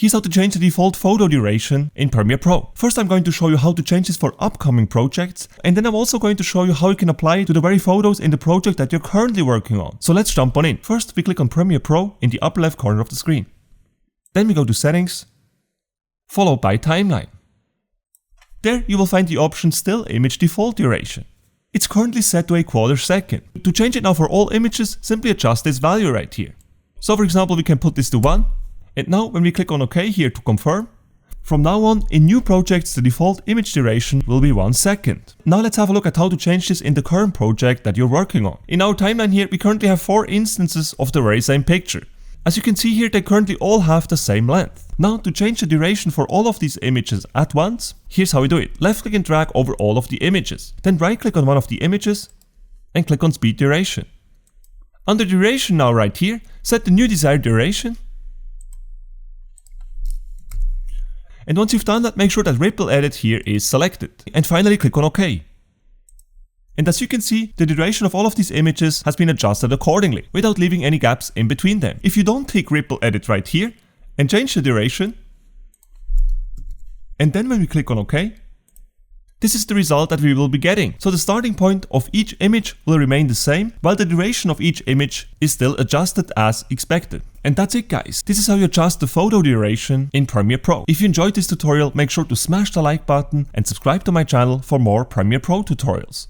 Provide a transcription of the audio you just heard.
Here's how to change the default photo duration in Premiere Pro. First, I'm going to show you how to change this for upcoming projects, and then I'm also going to show you how you can apply it to the very photos in the project that you're currently working on. So let's jump on in. First, we click on Premiere Pro in the upper left corner of the screen. Then we go to Settings, followed by Timeline. There you will find the option Still Image Default Duration. It's currently set to a quarter second. To change it now for all images, simply adjust this value right here. So for example, we can put this to 1. And now when we click on OK here to confirm, from now on in new projects the default image duration will be 1 second. Now let's have a look at how to change this in the current project that you're working on. In our timeline here we currently have 4 instances of the very same picture. As you can see here, they currently all have the same length. Now to change the duration for all of these images at once, here's how we do it. Left click and drag over all of the images. Then right click on one of the images and click on Speed Duration. Under Duration now right here, set the new desired duration. And once you've done that, make sure that Ripple Edit here is selected. And finally click on OK. And as you can see, the duration of all of these images has been adjusted accordingly, without leaving any gaps in between them. If you don't click Ripple Edit right here, and change the duration, and then when we click on OK, this is the result that we will be getting. So the starting point of each image will remain the same, while the duration of each image is still adjusted as expected. And that's it guys. This is how you adjust the photo duration in Premiere Pro. If you enjoyed this tutorial, make sure to smash the like button and subscribe to my channel for more Premiere Pro tutorials.